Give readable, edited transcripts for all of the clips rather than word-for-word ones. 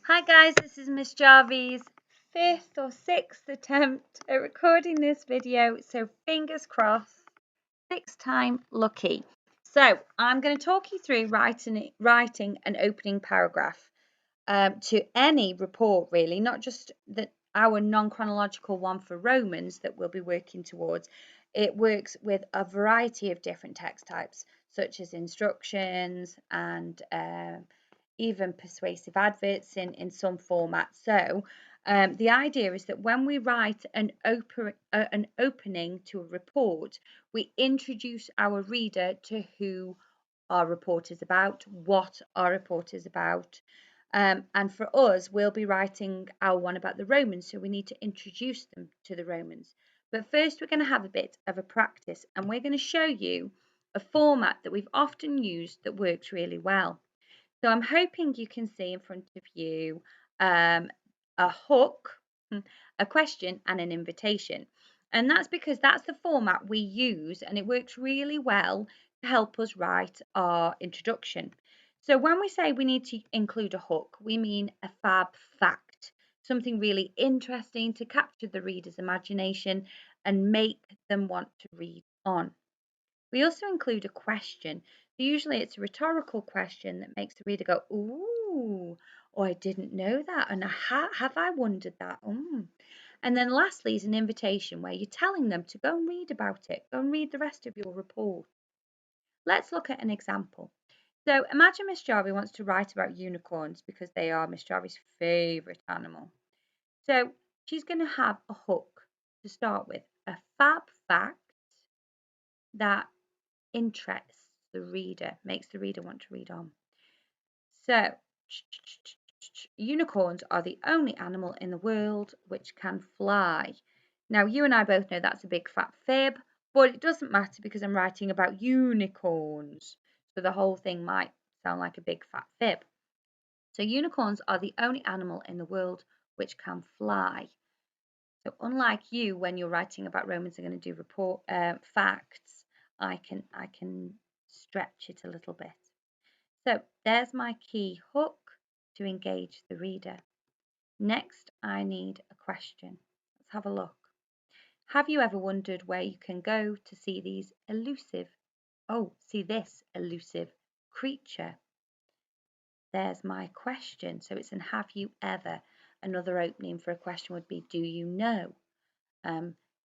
Hi guys, this is Miss Jarvie's fifth or sixth attempt at recording this video, so fingers crossed, sixth time lucky. So I'm going to talk you through writing an opening paragraph to any report really, not just our non-chronological one for Romans that we'll be working towards. It works with a variety of different text types, such as instructions and even persuasive adverts in some formats. So the idea is that when we write an opening to a report, we introduce our reader to who our report is about, what our report is about. And for us, we'll be writing our one about the Romans, so we need to introduce them to the Romans. But first, we're going to have a bit of a practice, and we're going to show you a format that we've often used that works really well. So I'm hoping you can see in front of you a hook, a question, and an invitation. And that's because that's the format we use, and it works really well to help us write our introduction. So when we say we need to include a hook, we mean a fab fact, something really interesting to capture the reader's imagination and make them want to read on. We also include a question. So usually it's a rhetorical question that makes the reader go, ooh, oh, I didn't know that. And have I wondered that? And then lastly is an invitation where you're telling them to go and read about it. Go and read the rest of your report. Let's look at an example. So imagine Miss Jarvie wants to write about unicorns because they are Miss Jarvie's favourite animal. So she's going to have a hook to start with, a fab fact that interests the reader, makes the reader want to read on. So, unicorns are the only animal in the world which can fly. Now, you and I both know that's a big fat fib, but it doesn't matter because I'm writing about unicorns. So the whole thing might sound like a big fat fib. So unicorns are the only animal in the world which can fly. So unlike you, when you're writing about Romans, I'm going to do report facts. I can stretch it a little bit. So there's my key hook to engage the reader. Next, I need a question. Let's have a look. Have you ever wondered where you can go to see this elusive creature? There's my question. So it's an have you ever. Another opening for a question would be, do you know?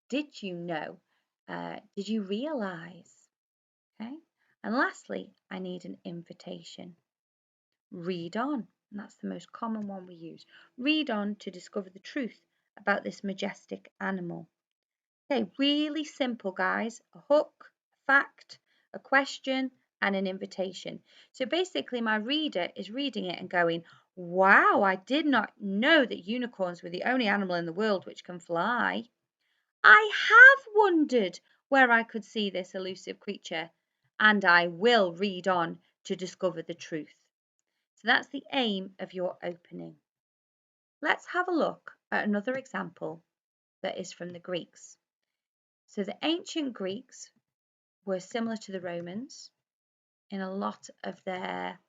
Did you know? Did you realize? Okay. And lastly, I need an invitation. Read on. And that's the most common one we use. Read on to discover the truth about this majestic animal. Okay, really simple, guys. A hook, a fact, a question, and an invitation. So basically, my reader is reading it and going, wow, I did not know that unicorns were the only animal in the world which can fly. I have wondered where I could see this elusive creature, and I will read on to discover the truth. So that's the aim of your opening. Let's have a look at another example that is from the Greeks. So the ancient Greeks were similar to the Romans in a lot of their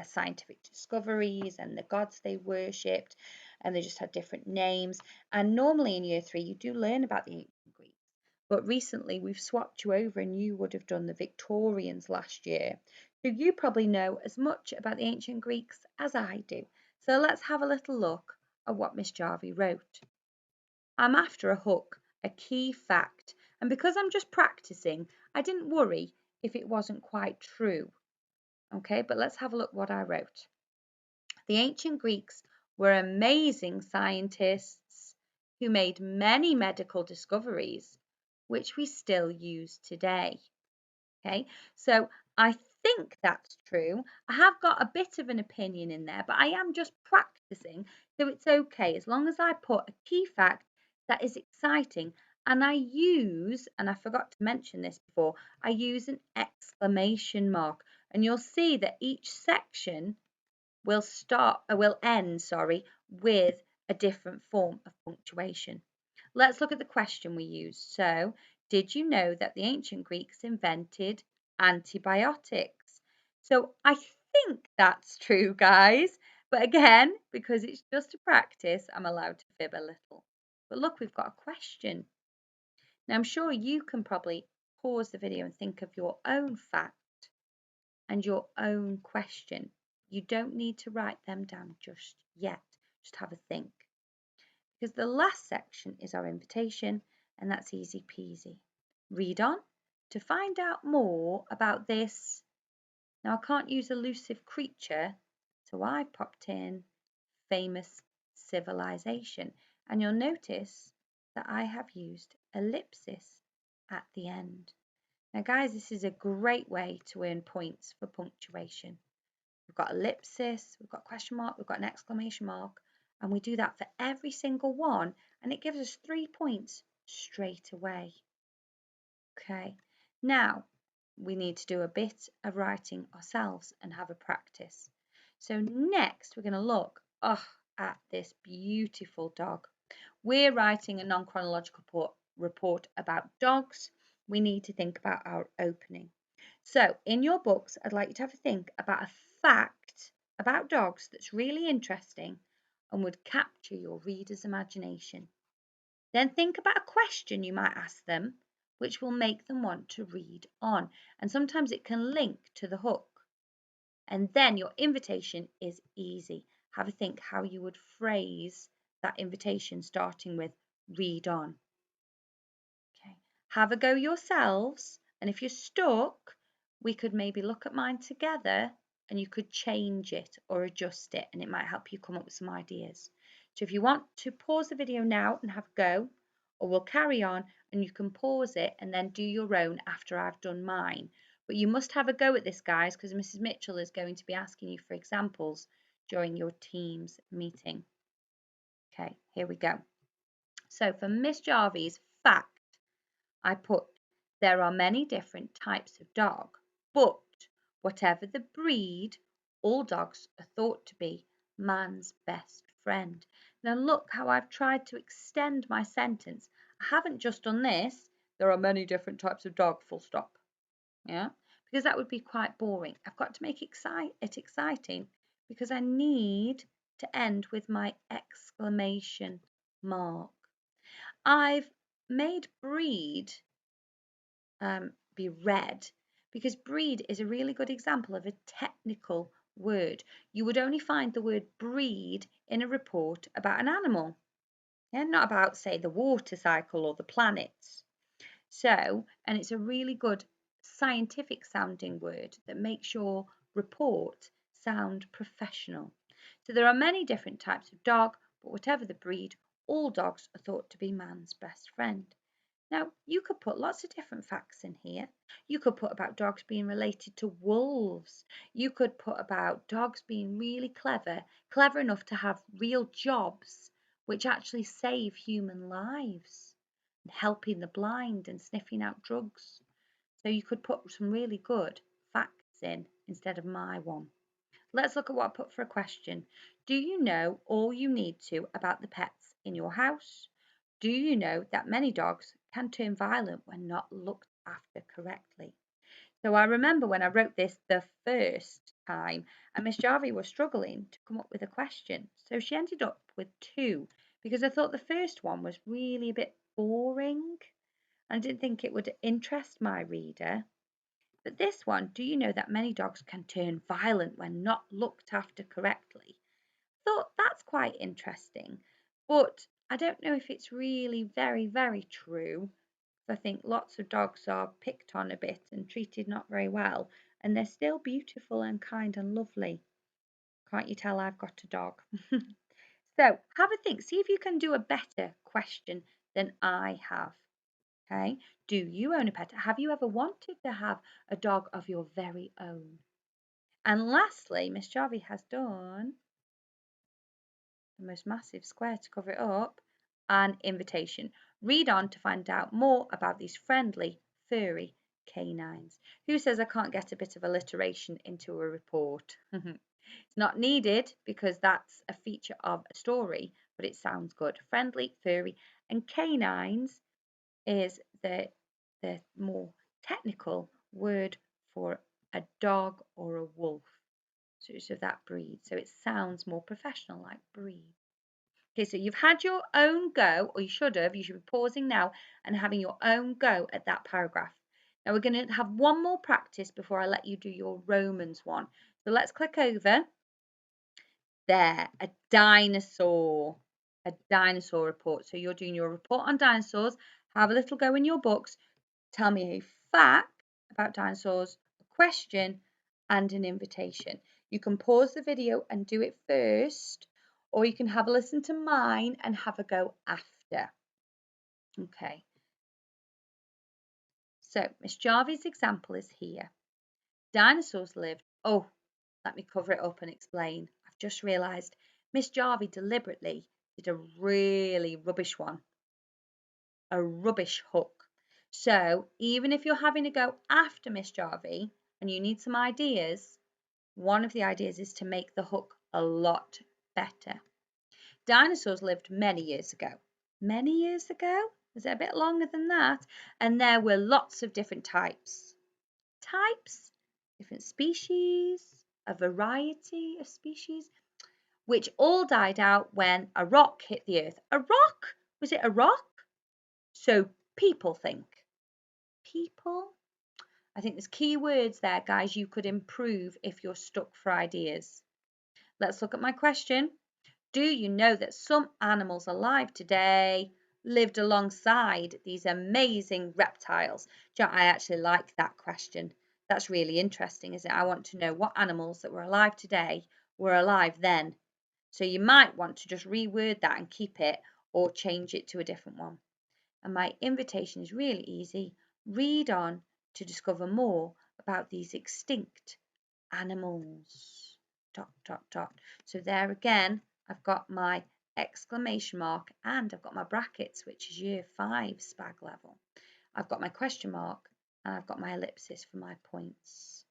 scientific discoveries and the gods they worshipped, and they just had different names. And normally in year 3 you do learn about the ancient Greeks, but recently we've swapped you over and you would have done the Victorians last year, so you probably know as much about the ancient Greeks as I do. So let's have a little look at what Miss Jarvie wrote. I'm after a hook, a key fact, and because I'm just practicing, I didn't worry if it wasn't quite true. Okay, but let's have a look what I wrote. The ancient Greeks were amazing scientists who made many medical discoveries, which we still use today. Okay, so I think that's true. I have got a bit of an opinion in there, but I am just practicing, so it's okay as long as I put a key fact that is exciting. And I use, and I forgot to mention this before, I use an exclamation mark, and you'll see that each section will end, with a different form of punctuation. Let's look at the question we used. So, did you know that the ancient Greeks invented antibiotics? So I think that's true, guys. But again, because it's just a practice, I'm allowed to fib a little. But look, we've got a question. Now, I'm sure you can probably pause the video and think of your own fact and your own question. You don't need to write them down just yet. Just have a think. Because the last section is our invitation, and that's easy peasy. Read on to find out more about this. Now, I can't use elusive creature, so I popped in famous civilization, and you'll notice that I have used ellipsis at the end. Now, guys, this is a great way to earn points for punctuation. We've got ellipsis, we've got question mark, we've got an exclamation mark, and we do that for every single one, and it gives us 3 points straight away. Okay, now we need to do a bit of writing ourselves and have a practice. So next we're going to look at this beautiful dog. We're writing a non-chronological report about dogs. We need to think about our opening. So in your books, I'd like you to have a think about a fact about dogs that's really interesting and would capture your reader's imagination. Then think about a question you might ask them, which will make them want to read on. And sometimes it can link to the hook. And then your invitation is easy. Have a think how you would phrase that invitation, starting with read on. Okay. Have a go yourselves. And if you're stuck, we could maybe look at mine together and you could change it or adjust it, and it might help you come up with some ideas. So if you want to pause the video now and have a go, or we'll carry on and you can pause it and then do your own after I've done mine. But you must have a go at this, guys, because Mrs. Mitchell is going to be asking you for examples during your Teams meeting. Okay, here we go. So for Miss Jarvie's fact, I put, there are many different types of dog, but whatever the breed, all dogs are thought to be man's best friend. Now look how I've tried to extend my sentence. I haven't just done this, there are many different types of dog, full stop. Yeah, because that would be quite boring. I've got to make it exciting because I need to end with my exclamation mark. I've made breed be red because breed is a really good example of a technical word. You would only find the word breed in a report about an animal, not about, say, the water cycle or the planets. So, and it's a really good scientific sounding word that makes your report sound professional. So there are many different types of dog, but whatever the breed, all dogs are thought to be man's best friend. Now, you could put lots of different facts in here. You could put about dogs being related to wolves. You could put about dogs being really clever enough to have real jobs which actually save human lives, and helping the blind and sniffing out drugs. So you could put some really good facts in instead of my one. Let's look at what I put for a question. Do you know all you need to about the pets in your house? Do you know that many dogs can turn violent when not looked after correctly? So I remember when I wrote this the first time, and Miss Jarvie was struggling to come up with a question. So she ended up with 2 because I thought the first one was really a bit boring and I didn't think it would interest my reader. But this one, do you know that many dogs can turn violent when not looked after correctly? Thought that's quite interesting, but I don't know if it's really very, very true. I think lots of dogs are picked on a bit and treated not very well, and they're still beautiful and kind and lovely. Can't you tell I've got a dog? So have a think, see if you can do a better question than I have. Okay, do you own a pet? Have you ever wanted to have a dog of your very own? And lastly, Miss Jarvie has done the most massive square to cover it up, an invitation. Read on to find out more about these friendly, furry canines. Who says I can't get a bit of alliteration into a report? It's not needed because that's a feature of a story, but it sounds good. Friendly, furry, and canines is the more technical word for a dog or a wolf. So that breed. So it sounds more professional, like breed. Okay, so you've had your own go, or you should have. You should be pausing now and having your own go at that paragraph. Now we're going to have one more practice before I let you do your Romans one. So let's click over. There, a dinosaur report. So you're doing your report on dinosaurs. Have a little go in your books. Tell me a fact about dinosaurs, a question, and an invitation. You can pause the video and do it first, or you can have a listen to mine and have a go after. Okay. So Miss Jarvie's example is here. Dinosaurs lived. Oh, let me cover it up and explain. I've just realised Miss Jarvie deliberately did a really rubbish one. A rubbish hook. So even if you're having to go after Miss Jarvie and you need some ideas, one of the ideas is to make the hook a lot better. Dinosaurs lived many years ago. Many years ago? Was it a bit longer than that? And there were lots of different types. Types? Different species? A variety of species? Which all died out when a rock hit the earth. A rock? Was it a rock? So people think. People? I think there's key words there, guys, you could improve if you're stuck for ideas. Let's look at my question. Do you know that some animals alive today lived alongside these amazing reptiles? I actually like that question. That's really interesting, isn't it? I want to know what animals that were alive today were alive then. So you might want to just reword that and keep it or change it to a different one. And my invitation is really easy. Read on to discover more about these extinct animals. ... So there again, I've got my exclamation mark and I've got my brackets, which is year 5 SPAG level. I've got my question mark and I've got my ellipsis for my points.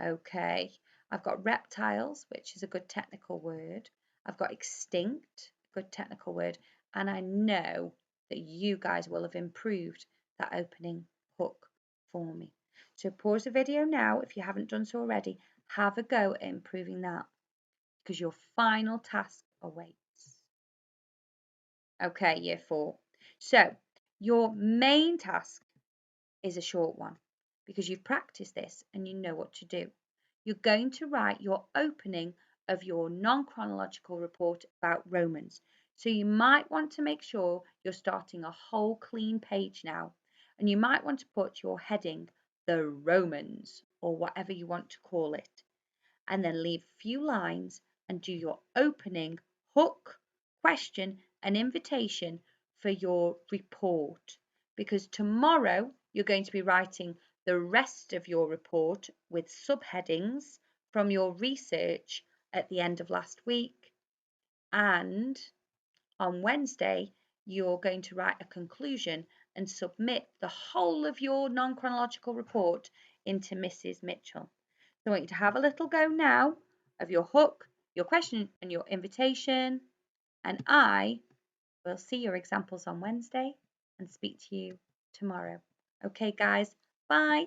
Okay, I've got reptiles, which is a good technical word. I've got extinct, good technical word, and I know that you guys will have improved that opening hook for me. So pause the video now if you haven't done so already. Have a go at improving that because your final task awaits. Okay, year 4. So your main task is a short one because you've practiced this and you know what to do. You're going to write your opening of your non-chronological report about Romans. So you might want to make sure you're starting a whole clean page now. And you might want to put your heading, the Romans, or whatever you want to call it. And then leave a few lines and do your opening hook, question, and invitation for your report. Because tomorrow you're going to be writing the rest of your report with subheadings from your research at the end of last week. And on Wednesday, you're going to write a conclusion and submit the whole of your non-chronological report into Mrs. Mitchell. So I want you to have a little go now of your hook, your question, and your invitation. And I will see your examples on Wednesday and speak to you tomorrow. Okay, guys, bye.